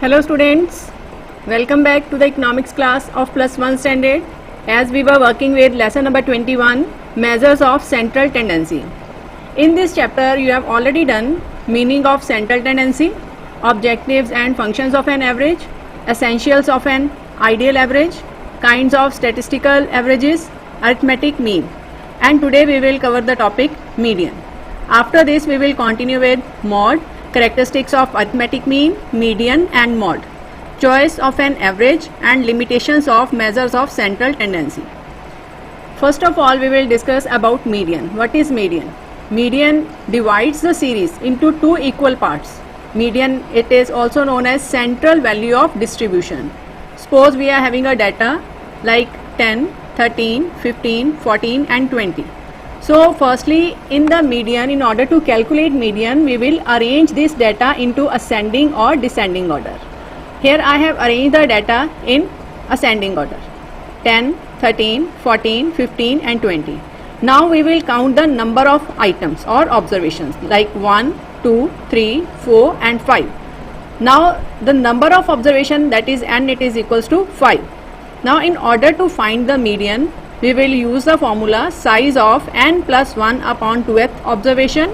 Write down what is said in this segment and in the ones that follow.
Hello students, welcome back to the economics class of +1 standard as we were working with lesson number 21, measures of central tendency. In this chapter you have already done meaning of central tendency, objectives and functions of an average, essentials of an ideal average, kinds of statistical averages, arithmetic mean, and today we will cover the topic median. After this we will continue with mode, characteristics of arithmetic mean, median and mode, choice of an average and limitations of measures of central tendency. First of all we will discuss about median. What is median? Median divides the series into two equal parts. Median, it is also known as central value of distribution. Suppose we are having a data like 10, 13, 15, 14 and 20. So firstly in the median, in order to calculate median, we will arrange this data into ascending or descending order. Here I have arranged the data in ascending order: 10, 13, 14, 15 and 20. Now we will count the number of items or observations like 1, 2, 3, 4 and 5. Now the number of observation, that is n, it is equals to 5. Now in order to find the median, we will use the formula size of n plus 1 upon 2th observation,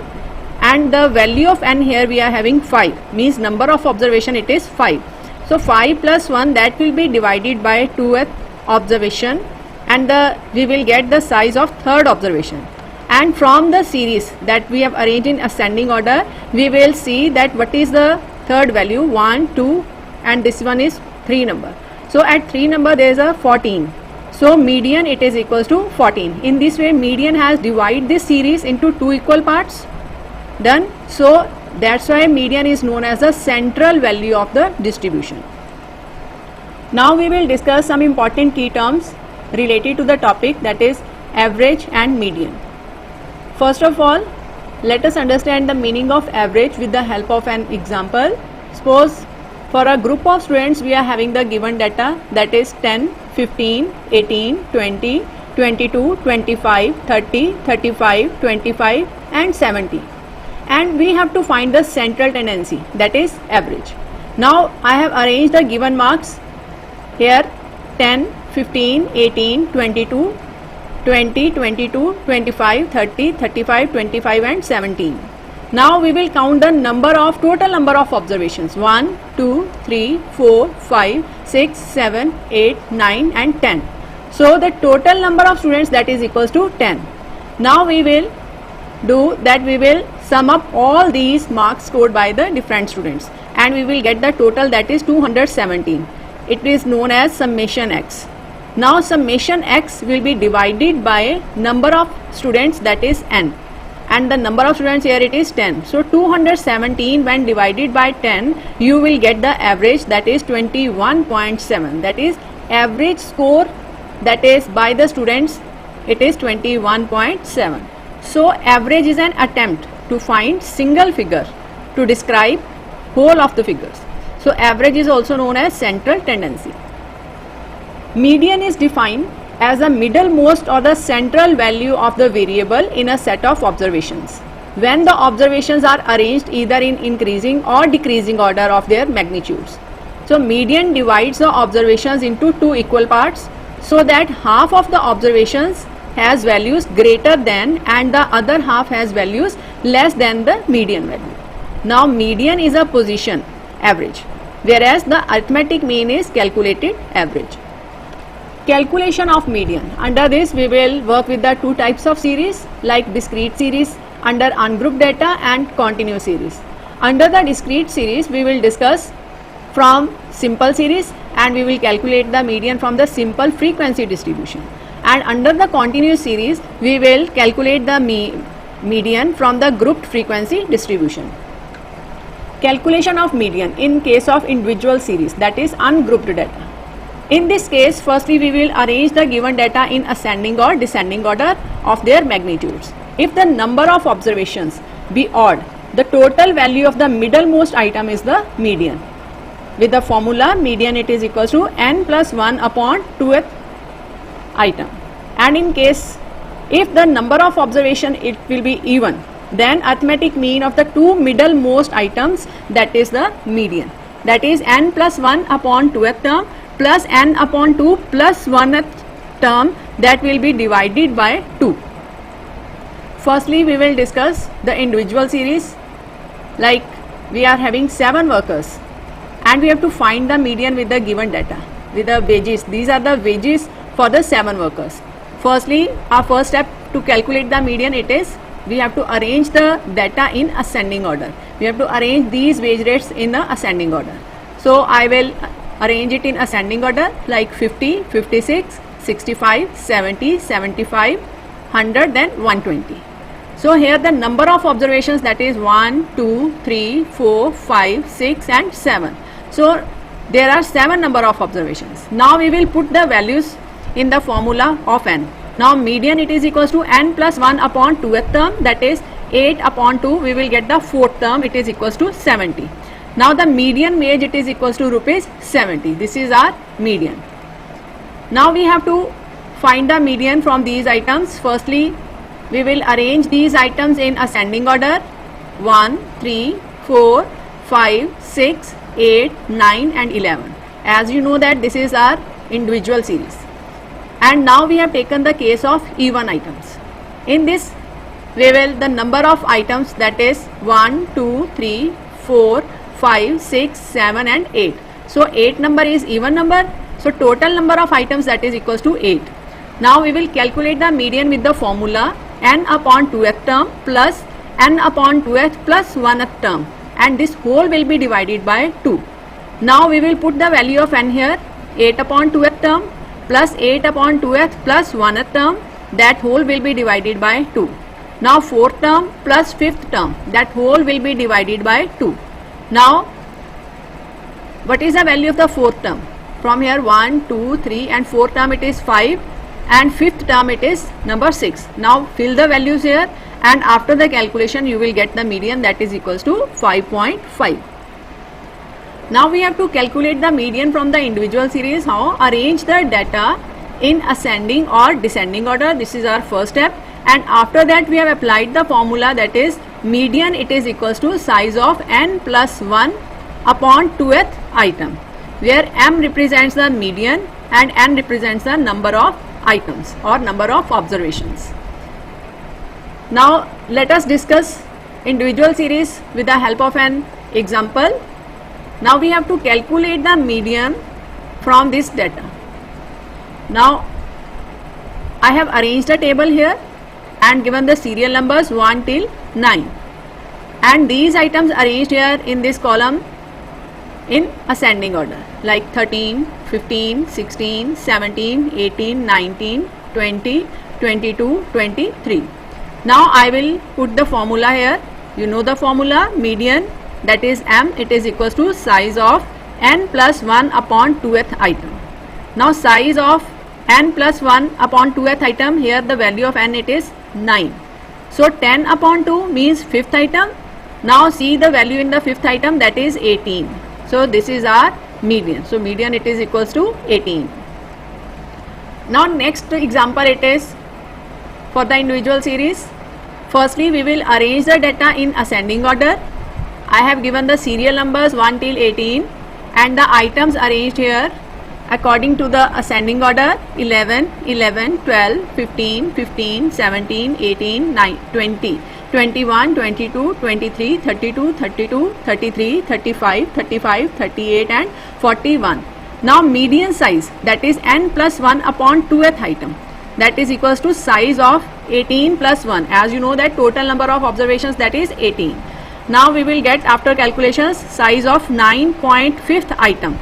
and the value of n here we are having 5, means number of observation it is 5. So 5 plus 1, that will be divided by 2th observation, and we will get the size of third observation. And from the series that we have arranged in ascending order, we will see that what is the third value, 1, 2 and this one is 3 number. So at 3 number there is a 14. So median it is equals to 14. In this way median has divided this series into two equal parts. Done. So that's why median is known as the central value of the distribution. Now we will discuss some important key terms related to the topic, that is average and median. First of all, let us understand the meaning of average with the help of an example. Suppose for a group of students we are having the given data, that is 10, 15, 18, 20, 22, 25, 30, 35, 25 and 70. And we have to find the central tendency, that is average. Now I have arranged the given marks here: 10, 15, 18, 22, 20, 22, 25, 30, 35, 25 and 17. Now we will count the total number of observations: 1, 2, 3, 4, 5, 6, 7, 8, 9 and 10. So the total number of students, that is equals to 10. Now we will do that, we will sum up all these marks scored by the different students and we will get the total, that is 217. It is known as summation x. Now summation x will be divided by number of students, that is n, and the number of students here it is 10. So 217 when divided by 10, you will get the average, that is 21.7. that is average score, that is by the students, it is 21.7. So average is an attempt to find single figure to describe whole of the figures. So average is also known as central tendency. Median is defined as the middlemost or the central value of the variable in a set of observations, when the observations are arranged either in increasing or decreasing order of their magnitudes. So median divides the observations into two equal parts, so that half of the observations has values greater than and the other half has values less than the median value. Now median is a position average, whereas the arithmetic mean is calculated average. Calculation of median. Under this we will work with the two types of series, like discrete series under ungrouped data and continuous series. Under the discrete series we will discuss from simple series and we will calculate the median from the simple frequency distribution. And under the continuous series we will calculate the median from the grouped frequency distribution. Calculation of median in case of individual series, that is ungrouped data. In this case, firstly we will arrange the given data in ascending or descending order of their magnitudes. If the number of observations be odd, the total value of the middlemost item is the median. With the formula median, it is equals to n plus 1 upon 2th item. And in case if the number of observation it will be even, then arithmetic mean of the two middlemost items, that is the median. that is n plus 1 upon 2th term plus n upon 2 plus 1th term, that will be divided by 2. Firstly, we will discuss the individual series. Like we are having 7 workers and we have to find the median with the given data, with the wages. These are the wages for the 7 workers. Firstly, our first step to calculate the median, it is we have to arrange the data in ascending order. We have to arrange these wage rates in the ascending order. So I will arrange it in ascending order like 50, 56, 65, 70, 75, 100, then 120. So here the number of observations, that is 1, 2, 3, 4, 5, 6 and 7. So there are 7 number of observations. Now we will put the values in the formula of n. Now median, it is equals to n plus 1 upon 2th term, that is 8 upon 2, we will get the 4th term, it is equals to 70. Now the median wage, it is equals to rupees 70. This is our median. Now we have to find the median from these items. Firstly, we will arrange these items in ascending order 1, 3, 4, 5, 6, 8, 9 and 11. As you know that this is our individual series. And now we have taken the case of even items. In this, we will the number of items, that is 1, 2, 3, 4, 5, 6, 7 and 8. So 8 number is even number. So total number of items, that is equals to 8. Now we will calculate the median with the formula n upon 2th term plus n upon 2th plus 1th term, and this whole will be divided by 2. Now we will put the value of n here, 8 upon 2th term plus 8 upon 2th plus 1th term, that whole will be divided by 2. Now 4th term plus 5th term, that whole will be divided by 2. Now what is the value of the 4th term? From here 1, 2, 3 and 4th term it is 5 and 5th term it is number 6. Now fill the values here and after the calculation you will get the median, that is equals to 5.5. Now we have to calculate the median from the individual series. How? Arrange the data in ascending or descending order. This is our first step, and after that we have applied the formula, that is median, it is equals to size of n plus 1 upon 2th item, where m represents the median and n represents the number of items or number of observations. Now let us discuss individual series with the help of an example. Now we have to calculate the median from this data. Now I have arranged a table here and given the serial numbers 1 till 9, and these items arranged here in this column in ascending order like 13, 15, 16, 17, 18, 19, 20, 22, 23. Now I will put the formula here. You know the formula, median, that is m, it is equals to size of n plus 1 upon 2th item. Now size of n plus 1 upon 2th item, here the value of n, it is 9. So 10 upon 2 means 5th item. Now see the value in the 5th item, that is 18. So this is our median. So median, it is equals to 18. Now next example, it is for the individual series. Firstly, we will arrange the data in ascending order. I have given the serial numbers 1 till 18 and the items arranged here according to the ascending order 11, 11, 12, 15, 15, 17, 18, 9, 20, 21, 22, 23, 32, 32, 33, 35, 35, 38 and 41. Now median size, that is n plus 1 upon 2th item, that is equals to size of 18 plus 1. As you know that total number of observations, that is 18. Now we will get after calculations size of 9.5th item,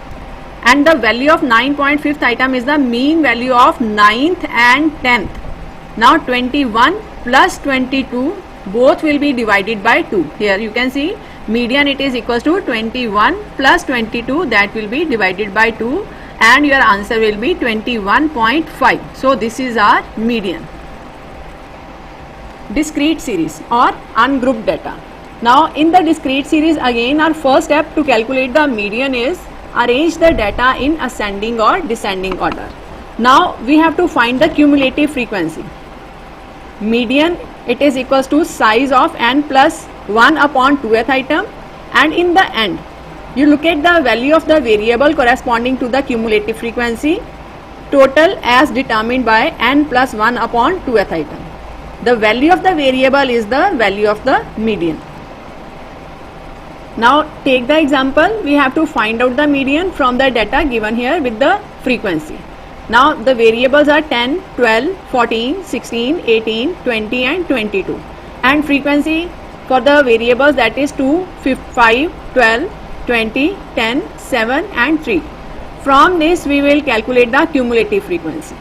and the value of 9.5th item is the mean value of 9th and 10th. Now 21 plus 22 both will be divided by 2. Here you can see median, it is equals to 21 plus 22, that will be divided by 2 and your answer will be 21.5. So this is our median. Discrete series or ungrouped data. Now in the discrete series, again our first step to calculate the median is arrange the data in ascending or descending order. Now we have to find the cumulative frequency. Median, it is equals to size of n plus 1 upon 2th item, and in the end You look at the value of the variable corresponding to the cumulative frequency total as determined by n plus 1 upon 2th item. The value of the variable is the value of the median. Now take the example, we have to find out the median from the data given here with the frequency. Now the variables are 10, 12, 14, 16, 18, 20 and 22, and frequency for the variables that is 2, 5, 12, 20, 10, 7 and 3. From this we will calculate the cumulative frequency.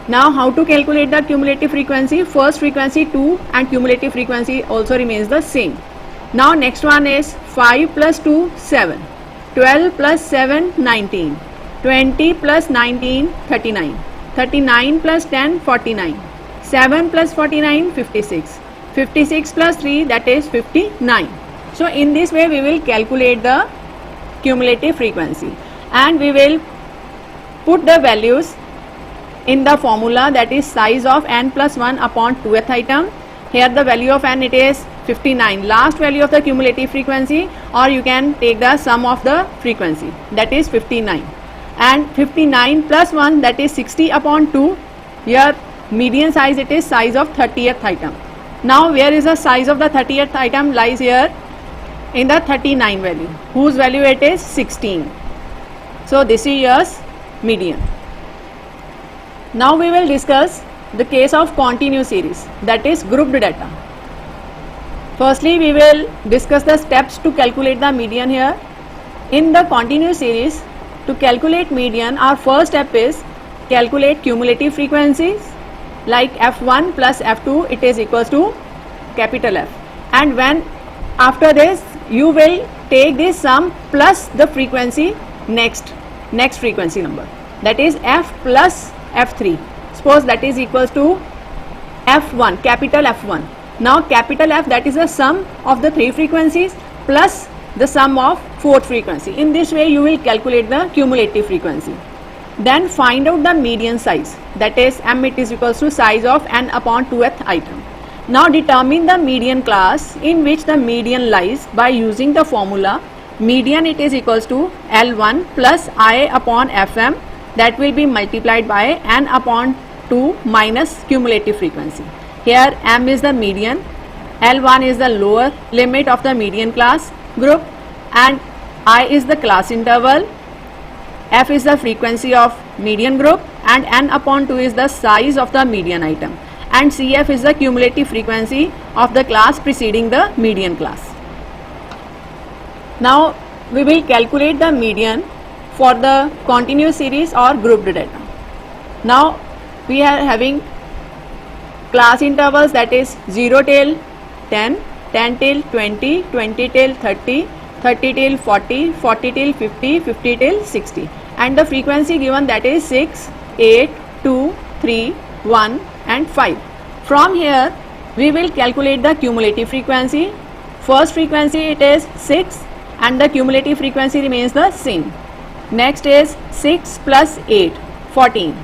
Now how to calculate the cumulative frequency? First frequency 2 and cumulative frequency also remains the same. Now next one is 5 plus 2 7, 12 plus 7 19, 20 plus 19 39, 39 plus 10 49, 7 plus 49 56, 56 plus 3 that is 59. So in this way we will calculate the cumulative frequency, and we will put the values in the formula, that is size of n plus 1 upon 2th item. Here the value of n, it is 59, last value of the cumulative frequency, or you can take the sum of the frequency, that is 59, and 59 plus 1 that is 60 upon 2. Here median size, it is size of 30th item. Now where is the size of the 30th item? Lies here in the 39 value, whose value it is 16. So this is your median. Now we will discuss the case of continuous series, that is grouped data. Firstly we will discuss the steps to calculate the median here. In the continuous series, to calculate median, our first step is calculate cumulative frequencies, like f1 plus f2, it is equals to capital F, and when after this you will take this sum plus the frequency next frequency number, that is f plus f3. Suppose that is equals to f1, capital F1. Now capital F, that is the sum of the 3 frequencies plus the sum of 4th frequency. In this way you will calculate the cumulative frequency. Then find out the median size, that is m, it is equals to size of n upon 2th item. Now determine the median class in which the median lies by using the formula median, it is equals to L1 plus I upon Fm, that will be multiplied by n upon 2 minus cumulative frequency. Here m is the median, L1 is the lower limit of the median class group, and I is the class interval, f is the frequency of median group, and n upon 2 is the size of the median item, and Cf is the cumulative frequency of the class preceding the median class. Now we will calculate the median for the continuous series or grouped data. Now we are having class intervals, that is 0 till 10, 10 till 20, 20 till 30, 30 till 40, 40 till 50, 50 till 60, and the frequency given, that is 6, 8, 2, 3, 1 and 5. From here we will calculate the cumulative frequency. First frequency, it is 6 and the cumulative frequency remains the same. Next is 6 plus 8, 14.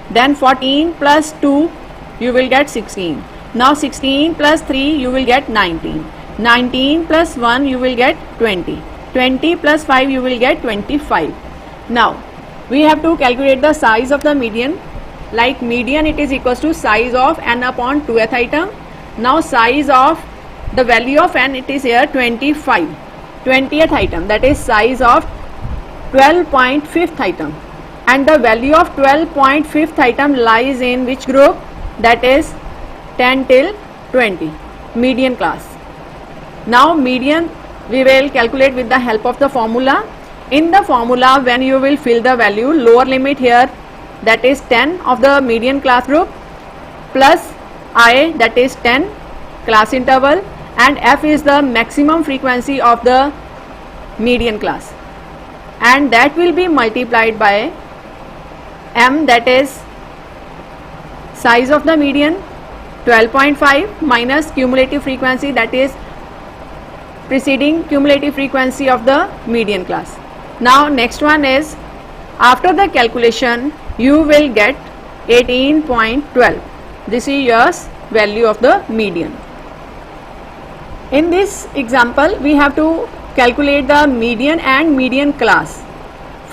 Then 14 plus 2 you will get 16. Now 16 plus 3 you will get 19. 19 plus 1 you will get 20. 20 plus 5 you will get 25. Now we have to calculate the size of the median. Like median, it is equals to size of n upon 2th item. Now size of the value of n, it is here 25. 20th item, that is size of 12.5th item, and the value of 12.5th item lies in which group? That is 10 till 20, median class. Now median we will calculate with the help of the formula. In the formula, when you will fill the value, lower limit here, that is 10 of the median class group, plus I, that is 10 class interval, and f is the maximum frequency of the median class, and that will be multiplied by m, that is size of the median 12.5 minus cumulative frequency, that is preceding cumulative frequency of the median class. Now next one is, after the calculation you will get 18.12. This is your value of the median. In this example we have to calculate the median and median class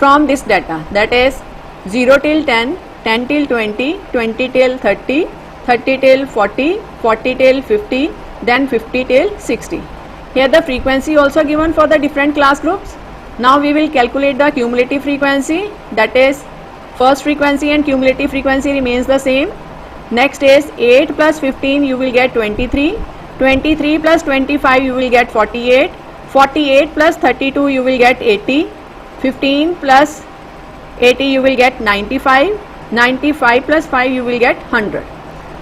from this data, that is 0 till 10, 10 till 20, 20 till 30, 30 till 40, 40 till 50, then 50 till 60. Here the frequency also given for the different class groups. Now we will calculate the cumulative frequency, that is first frequency and cumulative frequency remains the same. Next is 8 plus 15 you will get 23, 23 plus 25 you will get 48, 48 plus 32 you will get 80, 15 plus 80 you will get 95, 95 plus 5 you will get 100.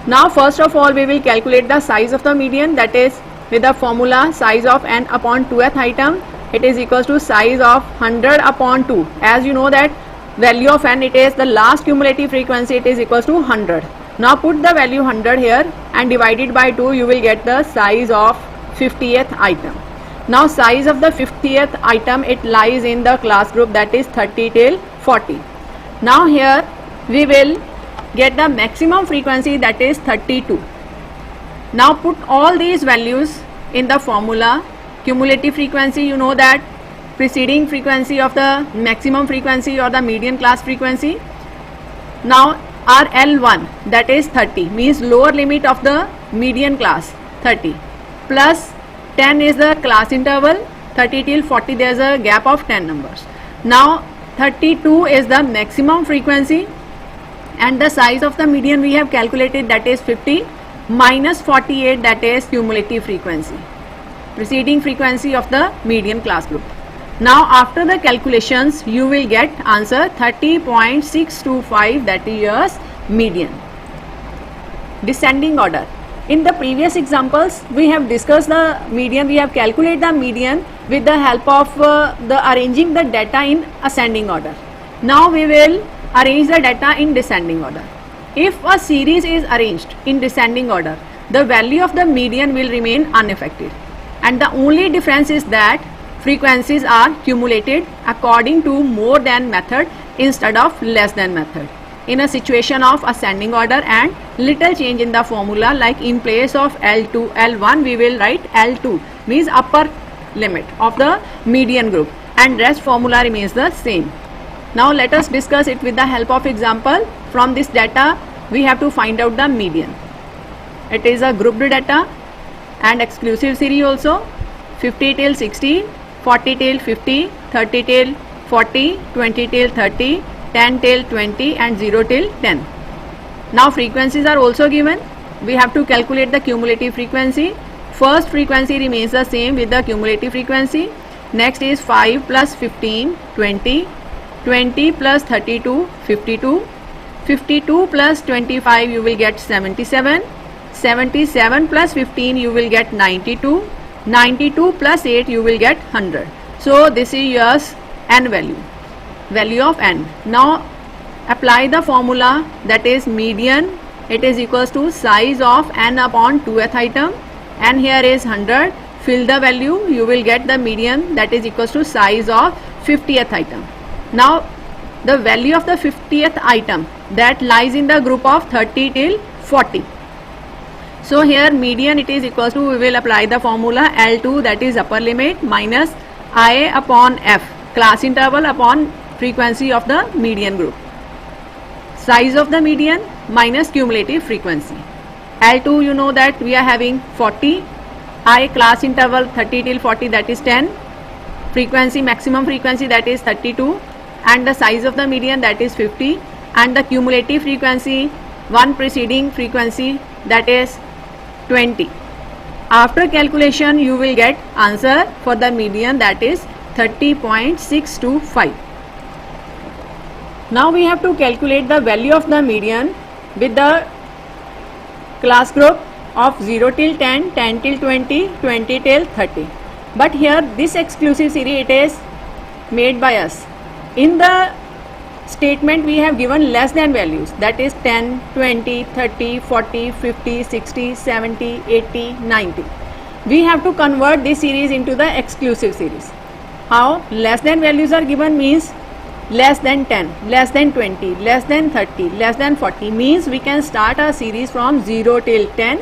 Now first of all we will calculate the size of the median, that is with the formula size of n upon 2th item, it is equals to size of 100 upon 2. As you know that value of n, it is the last cumulative frequency, it is equals to 100. Now put the value 100 here and divide it by 2, you will get the size of 50th item. Now size of the 50th item, it lies in the class group, that is 30 till 40. Now here we will get the maximum frequency, that is 32. Now put all these values in the formula. Cumulative frequency, you know that preceding frequency of the maximum frequency or the median class frequency. Now our L1, that is 30, means lower limit of the median class, 30, plus 10 is the class interval, 30 till 40 there is a gap of 10 numbers. Now 32 is the maximum frequency and the size of the median we have calculated, that is 50, minus 48, that is cumulative frequency, preceding frequency of the median class group. Now after the calculations you will get answer 30.625, that is yours median. Descending order. In the previous examples we have discussed the median, we have calculated the median with the help of the arranging the data in ascending order. Now we will arrange the data in descending order. If a series is arranged in descending order, the value of the median will remain unaffected, and the only difference is that frequencies are cumulated according to more than method instead of less than method. In a situation of ascending order and little change in the formula, like in place of L2, L1 we will write L2, means upper limit of the median group, and rest formula remains the same. Now let us discuss it with the help of example. From this data we have to find out the median. It is a grouped data and exclusive series also. 50 till 60, 40 till 50, 30 till 40, 20 till 30, 10 till 20 and 0 till 10. Now frequencies are also given. We have to calculate the cumulative frequency. First frequency remains the same with the cumulative frequency. Next is 5 plus 15, 20, 20 plus 32, 52, 52 plus 25 you will get 77, 77 plus 15 you will get 92, 92 plus 8 you will get 100. So this is your n value, value of n. Now apply the formula, that is median, it is equals to size of n upon 2th item, and here is 100. Fill the value, you will get the median, that is equals to size of 50th item. Now the value of the 50th item, that lies in the group of 30 till 40. So here median, it is equals to, we will apply the formula L2, that is upper limit, minus I upon F, class interval upon frequency of the median group. Size of the median minus cumulative frequency. L2 you know that we are having 40, I class interval 30 till 40, that is 10, frequency maximum frequency, that is 32, and the size of the median, that is 50, and the cumulative frequency, one preceding frequency, that is 20. After calculation you will get answer for the median, that is 30.625. Now we have to calculate the value of the median with the class group of 0 till 10, 10 till 20, 20 till 30. But here this exclusive series, it is made by us. In the statement we have given less than values, that is 10, 20, 30, 40, 50, 60, 70, 80, 90. We have to convert this series into the exclusive series. How? Less than values are given means less than 10, less than 20, less than 30, less than 40, means we can start a series from 0 till 10,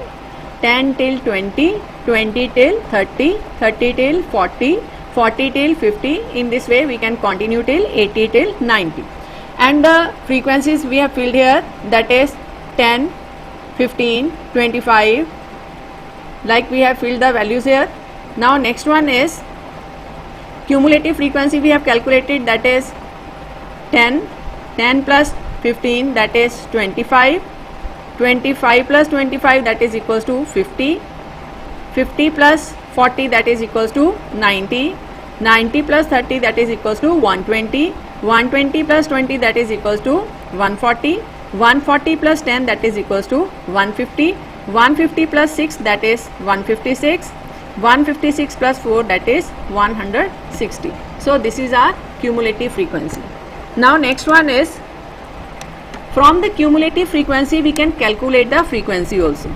10 till 20, 20 till 30, 30 till 40, 40 till 50. In this way we can continue till 80 till 90. And the frequencies we have filled here, that is 10, 15, 25, like we have filled the values here. Now next one is cumulative frequency we have calculated, that is 10, 10 plus 15, that is 25, 25 plus 25, that is equals to 50, 50 plus 40, that is equals to 90, 90 plus 30, that is equals to 120, 120 plus 20, that is equals to 140, 140 plus 10, that is equals to 150, 150 plus 6, that is 156, 156 plus 4, that is 160. So this is our cumulative frequency. Now next one is, from the cumulative frequency we can calculate the frequency also.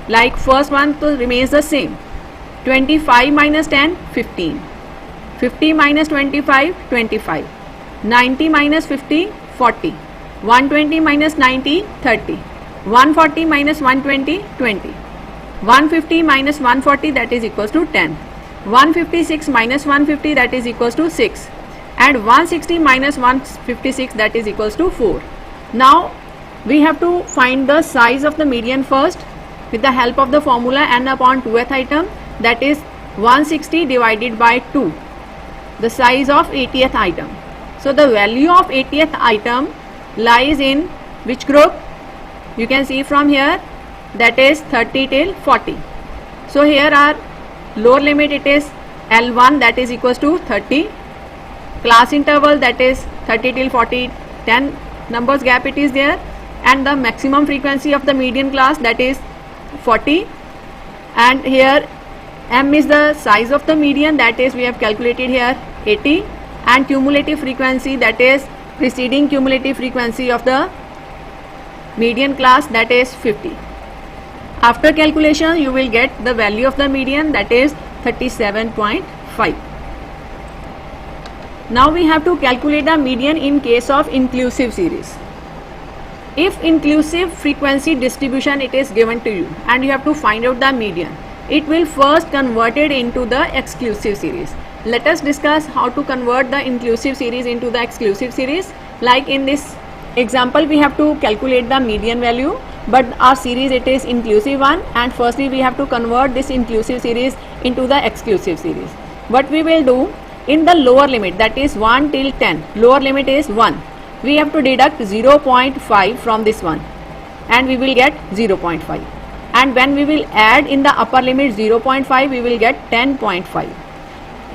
Like first one to remains the same. 25 minus 10, 15. 50 minus 25, 25. 90 minus 50, 40. 120 minus 90, 30. 140 minus 120, 20. 150 minus 140, that is equals to 10. 156 minus 150, that is equals to 6. And 160 minus 156, that is equals to 4. Now we have to find the size of the median first with the help of the formula n upon 2th item, that is 160 divided by 2, the size of 80th item. So the value of 80th item lies in which group? You can see from here, that is 30 till 40. So here our lower limit, it is L1, that is equals to 30. Class interval, that is 30 till 40, 10 numbers gap it is there, and the maximum frequency of the median class, that is 40. And here m is the size of the median, that is we have calculated here 80, and cumulative frequency, that is preceding cumulative frequency of the median class, that is 50. After calculation you will get the value of the median, that is 37.5. Now we have to calculate the median in case of inclusive series. If inclusive frequency distribution it is given to you and you have to find out the median, it will first convert it into the exclusive series. Let us discuss how to convert the inclusive series into the exclusive series. Like in this example we have to calculate the median value, but our series it is inclusive one, and firstly we have to convert this inclusive series into the exclusive series. What we will do, in the lower limit, that is 1 till 10, lower limit is 1, we have to deduct 0.5 from this one and we will get 0.5, and when we will add in the upper limit 0.5 we will get 10.5.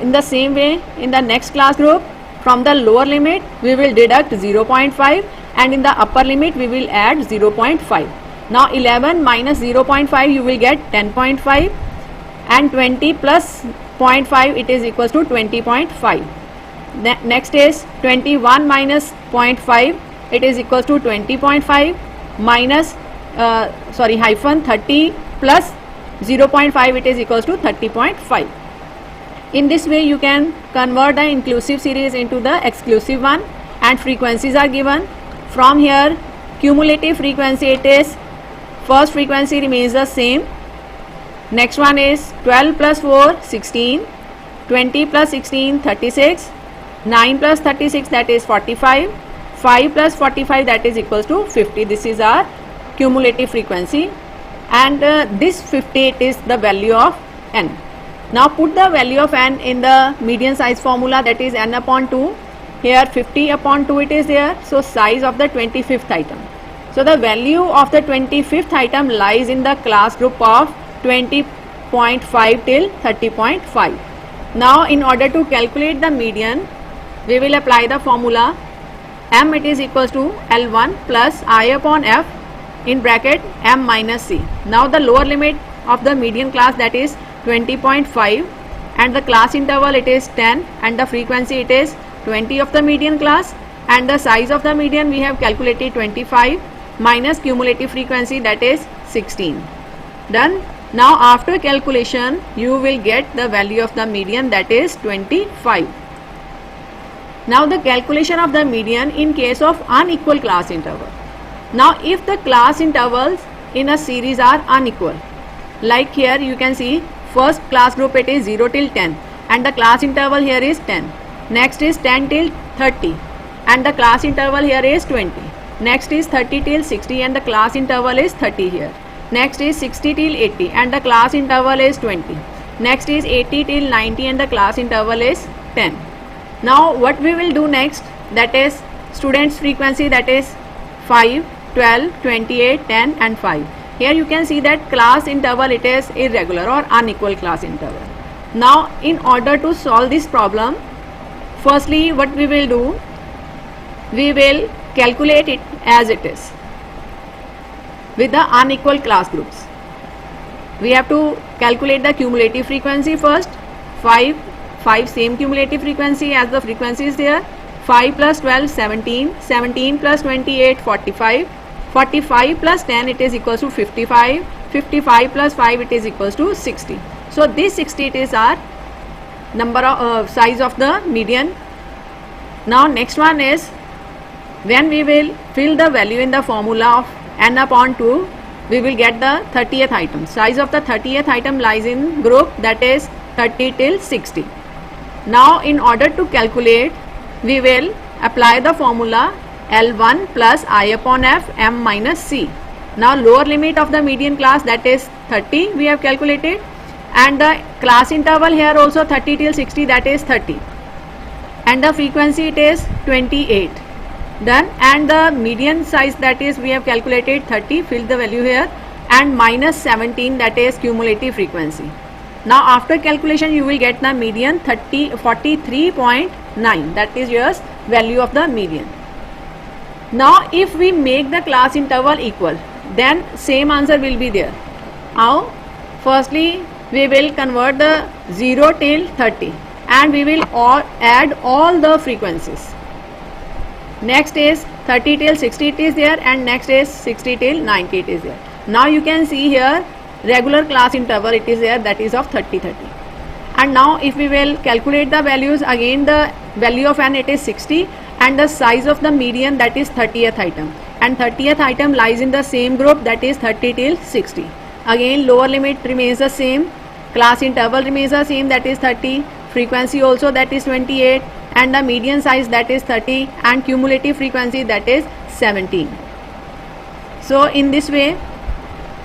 In the same way, in the next class group, from the lower limit we will deduct 0.5 and in the upper limit we will add 0.5. Now 11 minus 0.5 you will get 10.5, and 20 plus 0.5 it is equals to 20.5. Next is 21 minus 0.5, it is equals to 20.5 minus hyphen 30 plus 0.5, it is equals to 30.5. In this way you can convert the inclusive series into the exclusive one, and frequencies are given. From here cumulative frequency, it is first frequency remains the same. Next one is 12 plus 4, 16, 20 plus 16, 36, 9 plus 36, that is 45, 5 plus 45, that is equals to 50. This is our cumulative frequency, and this 50 it is the value of n. Now put the value of n in the median size formula, that is n upon 2. Here 50 upon 2 it is there, so size of the 25th item. So the value of the 25th item lies in the class group of 20.5 till 30.5. Now in order to calculate the median, we will apply the formula m, it is equals to L1 plus I upon F in bracket m minus c. Now the lower limit of the median class, that is 20.5, and the class interval it is 10, and the frequency it is 20 of the median class, and the size of the median we have calculated 25 minus cumulative frequency, that is 16. Done. Now after calculation you will get the value of the median, that is 25. Now the calculation of the median in case of unequal class interval. Now if the class intervals in a series are unequal, like here you can see first class group it is 0 till 10, and the class interval here is 10. Next is 10 till 30 and the class interval here is 20. Next is 30 till 60 and the class interval is 30 here. Next is 60 till 80 and the class interval is 20. Next is 80 till 90 and the class interval is 10. Now what we will do next, that is students frequency, that is 5, 12, 28, 10 and 5. Here you can see that class interval, it is irregular or unequal class interval. Now in order to solve this problem, firstly what we will do, we will calculate it as it is with the unequal class groups. We have to calculate the cumulative frequency first. 5 same cumulative frequency as the frequency is there. 5 plus 12 17, 17 plus 28 45, 45 plus 10 it is equals to 55, 55 plus 5 it is equals to 60. So this 60 it is our number of size of the median. Now next one is, when we will fill the value in the formula of n upon 2, we will get the 30th item. Size of the 30th item lies in group, that is 30 till 60. Now in order to calculate, we will apply the formula L1 plus I upon F m minus C. Now lower limit of the median class, that is 30 we have calculated, and the class interval here also 30 till 60, that is 30, and the frequency it is 28. Done. And the median size, that is we have calculated 30, fill the value here, and minus 17, that is cumulative frequency. Now after calculation you will get the median 43.9, that is your value of the median. Now if we make the class interval equal, then same answer will be there. How? Firstly we will convert the 0 till 30 and we will add all the frequencies. Next is 30 till 60 it is there, and next is 60 till 90 it is there. Now you can see here regular class interval it is there, that is of 30 30. And now if we will calculate the values, again the value of n it is 60 and the size of the median, that is 30th item, and 30th item lies in the same group, that is 30 till 60. Again lower limit remains the same, class interval remains the same, that is 30, frequency also, that is 28, and the median size, that is 30, and cumulative frequency, that is 17. So in this way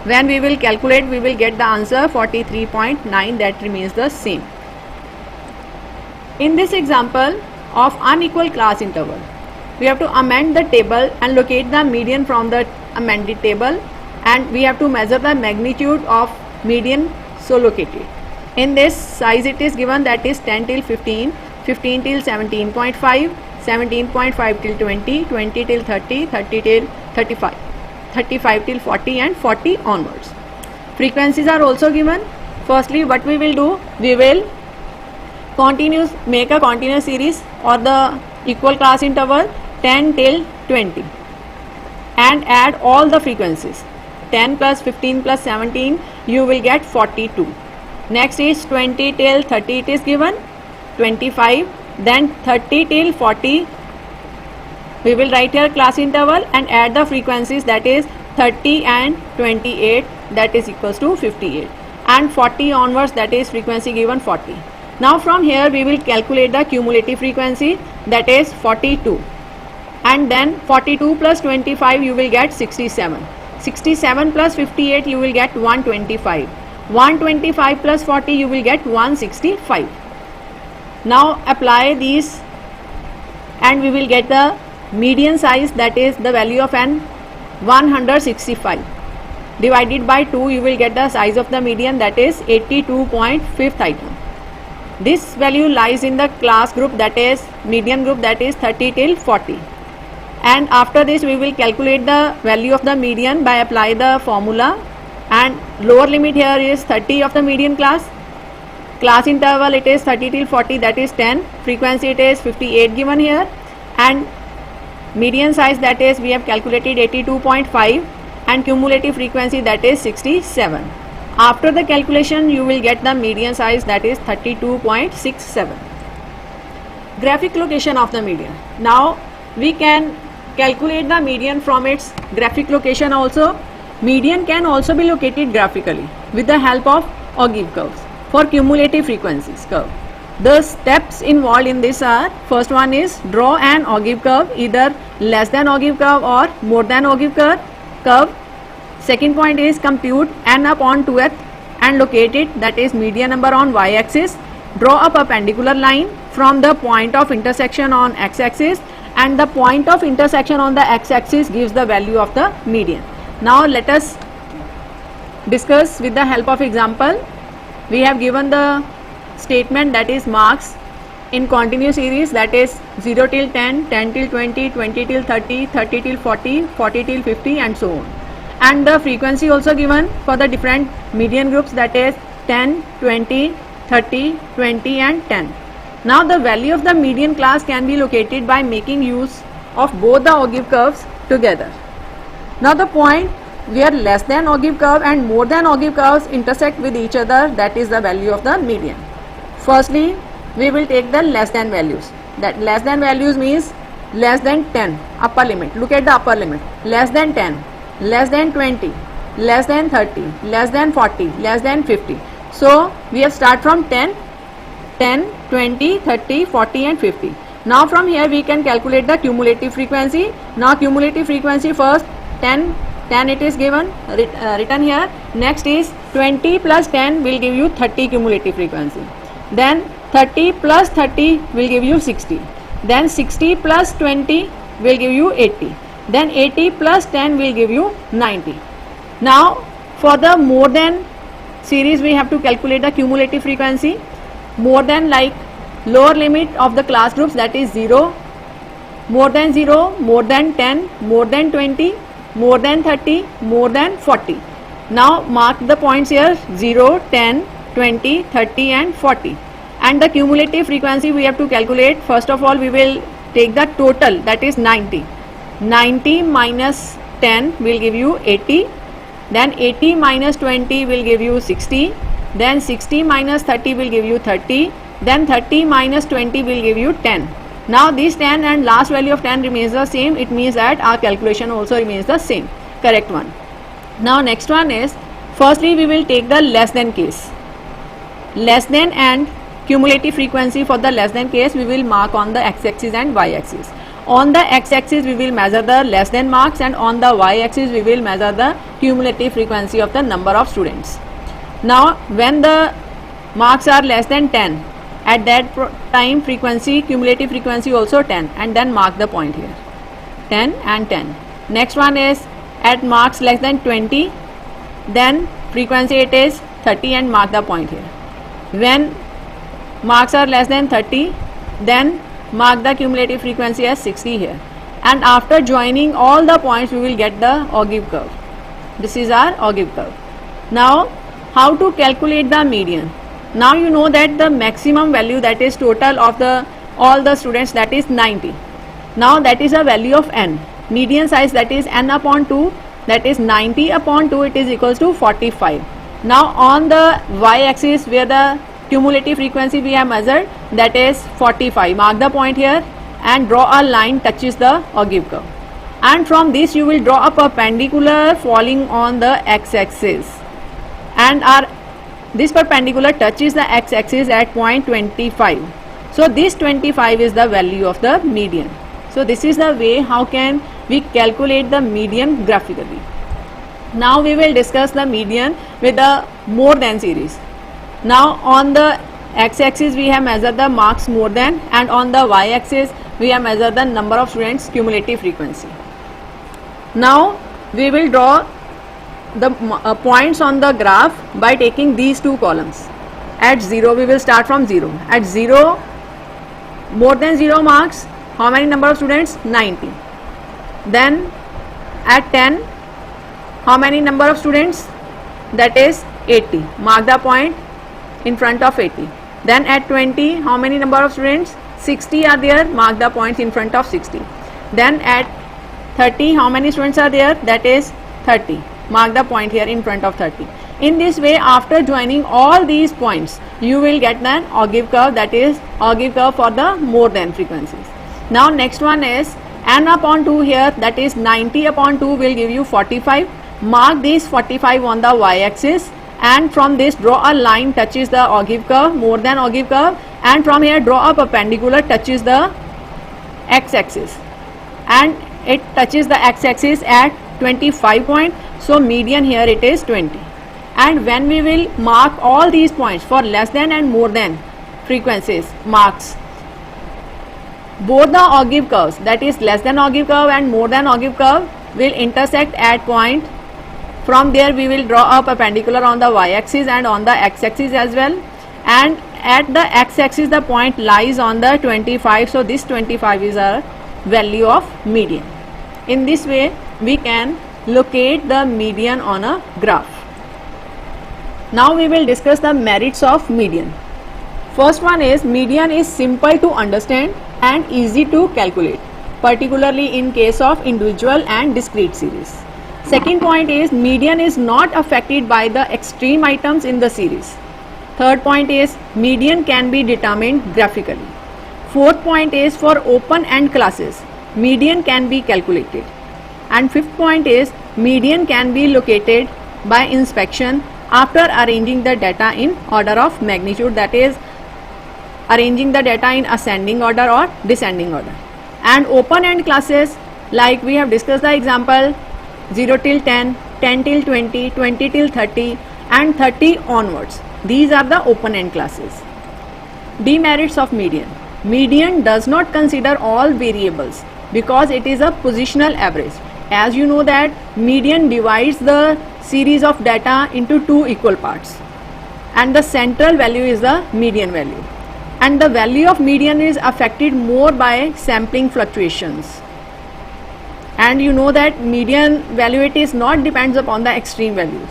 when we will calculate, we will get the answer 43.9, that remains the same. In this example of unequal class interval, we have to amend the table and locate the median from the amended table, and we have to measure the magnitude of median so located. In this size it is given, that is 10 till 15, 15 till 17.5, 17.5 till 20, 20 till 30, 30 till 35, 35 till 40 and 40 onwards. Frequencies are also given. Firstly what we will do, we will make a continuous series or the equal class interval 10 till 20 and add all the frequencies. 10 plus 15 plus 17 you will get 42. Next is 20 till 30 it is given, 25, then 30 till 40 we will write here class interval and add the frequencies, that is 30 and 28, that is equals to 58, and 40 onwards, that is frequency given 40. Now from here we will calculate the cumulative frequency, that is 42, and then 42 plus 25 you will get 67, 67 plus 58 you will get 125, 125 plus 40 you will get 165. Now apply these and we will get the median size, that is the value of n 165, divided by 2 you will get the size of the median, that is 82.5th item. This value lies in the class group, that is median group, that is 30 till 40. And after this we will calculate the value of the median by apply the formula, and lower limit here is 30 of the median class, class interval it is 30 till 40, that is 10, frequency it is 58 given here, and median size, that is we have calculated 82.5, and cumulative frequency, that is 67. After the calculation you will get the median size, that is 32.67. Graphic location of the median. Now we can calculate the median from its graphic location also. Median can also be located graphically with the help of ogive curves for cumulative frequencies curve. The steps involved in this are, first one is draw an ogive curve, either less than ogive curve or more than ogive curve. Second point is compute n upon 2th and locate it, that is median number on y-axis. Draw a perpendicular line from the point of intersection on x-axis, and the point of intersection on the x-axis gives the value of the median. Now let us discuss with the help of example. We have given the statement, that is marks in continuous series, that is 0 till 10, 10 till 20, 20 till 30, 30 till 40, 40 till 50 and so on. And the frequency also given for the different median groups, that is 10, 20, 30, 20 and 10. Now the value of the median class can be located by making use of both the ogive curves together. Now the point where less than ogive curve and more than ogive curves intersect with each other, that is the value of the median. Firstly, we will take the less than values. That less than values means less than 10, upper limit. Look at the upper limit. Less than 10, less than 20, less than 30, less than 40, less than 50. So we have start from 10, 20, 30, 40 and 50. Now from here we can calculate the cumulative frequency. Now cumulative frequency, first 10 it is given, written here. Next is 20 plus 10 will give you 30 cumulative frequency. Then 30 plus 30 will give you 60. Then 60 plus 20 will give you 80. Then 80 plus 10 will give you 90. Now for the more than series we have to calculate the cumulative frequency. More than, like lower limit of the class groups, that is 0, more than 0, more than 10, more than 20, more than 30, more than 40. Now mark the points here, 0, 10, 20, 30 and 40. And the cumulative frequency we have to calculate. First of all we will take the total, that is 90. 90 minus 10 will give you 80. Then 80 minus 20 will give you 60. Then 60 minus 30 will give you 30. Then 30 minus 20 will give you 10. Now this 10 and last value of 10 remains the same. It means that our calculation also remains the same, correct one. Now next one is, firstly we will take the less than case. Less than and cumulative frequency for the less than case we will mark on the x-axis and y-axis. On the x-axis we will measure the less than marks, and on the y-axis we will measure the cumulative frequency of the number of students. Now when the marks are less than 10, at that time frequency, cumulative frequency also 10, and then mark the point here, 10 and 10. Next one is at marks less than 20, then frequency it is 30 and mark the point here. When marks are less than 30, then mark the cumulative frequency as 60 here, and after joining all the points we will get the ogive curve. This is our ogive curve. Now how to calculate the median? Now you know that the maximum value, that is total of the all the students, that is 90. Now that is a value of n. Median size, that is n upon 2, that is 90 upon 2, it is equals to 45. Now on the y-axis where the cumulative frequency we have measured, that is 45. Mark the point here and draw a line touches the ogive curve. And from this you will draw a perpendicular falling on the x-axis. And this perpendicular touches the x-axis at point 25. So this 25 is the value of the median. So this is the way how can we calculate the median graphically. Now we will discuss the median with the more than series. Now on the x-axis we have measured the marks more than, and on the y-axis we have measured the number of students cumulative frequency. Now we will draw the points on the graph by taking these two columns. At 0 we will start from 0. At 0, more than 0 marks, how many number of students? 90. Then at 10, how many number of students? That is 80. Mark the point in front of 80. Then at 20, how many number of students? 60 are there. Mark the points in front of 60. Then at 30, how many students are there? That is 30. Mark the point here in front of 30. In this way, after joining all these points, you will get an ogive curve, that is ogive curve for the more than frequencies. Now next one is n upon 2 here, that is 90 upon 2 will give you 45. Mark this 45 on the y-axis, and from this draw a line touches the ogive curve, more than ogive curve, and from here draw a perpendicular touches the x-axis, and it touches the x-axis at 25 point, so median here it is 20. And when we will mark all these points for less than and more than frequencies marks, both the ogive curves, that is less than ogive curve and more than ogive curve, will intersect at point. From there we will draw a perpendicular on the y-axis and on the x-axis as well, and at the x-axis the point lies on the 25, so this 25 is a value of median. In this way we can locate the median on a graph. Now we will discuss the merits of median. First one is median is simple to understand and easy to calculate, particularly in case of individual and discrete series. Second point is median is not affected by the extreme items in the series. Third point is median can be determined graphically. Fourth point is for open-end classes, median can be calculated. And fifth point is median can be located by inspection after arranging the data in order of magnitude, that is arranging the data in ascending order or descending order. And open-end classes, like we have discussed the example 0 till 10, 10 till 20, 20 till 30 and 30 onwards. These are the open-end classes. Demerits of median. Median does not consider all variables because it is a positional average. As you know that median divides the series of data into two equal parts, and the central value is the median value, and the value of median is affected more by sampling fluctuations. And you know that median value it is not depends upon the extreme values.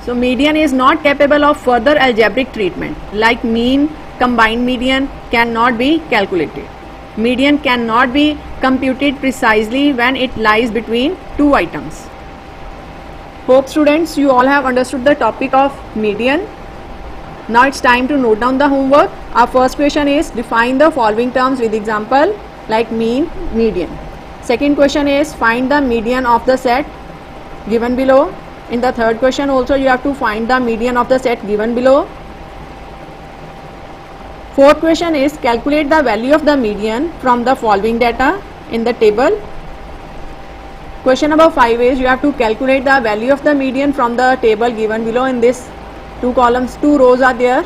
So median is not capable of further algebraic treatment, like mean, combined median cannot be calculated. Median cannot be computed precisely when it lies between two items. Hope students you all have understood the topic of median. Now it's time to note down the homework. Our first question is define the following terms with example like mean, median. Second question is find the median of the set given below. In the third question also you have to find the median of the set given below. Fourth question is calculate the value of the median from the following data in the table. Question number 5 is you have to calculate the value of the median from the table given below. In this two columns, two rows are there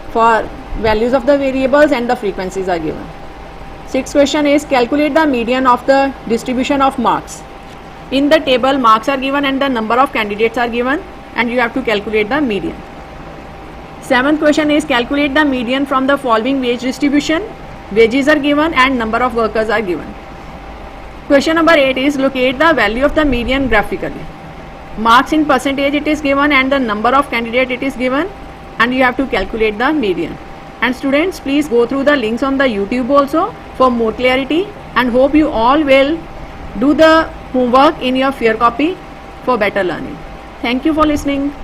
for values of the variables and the frequencies are given. Sixth question is calculate the median of the distribution of marks. In the table marks are given and the number of candidates are given, and you have to calculate the median. Seventh question is calculate the median from the following wage distribution. Wages are given and number of workers are given. Question number 8 is locate the value of the median graphically. Marks in percentage it is given and the number of candidate it is given, and you have to calculate the median. And students, please go through the links on the YouTube also for more clarity, and hope you all will do the homework in your fair copy for better learning. Thank you for listening.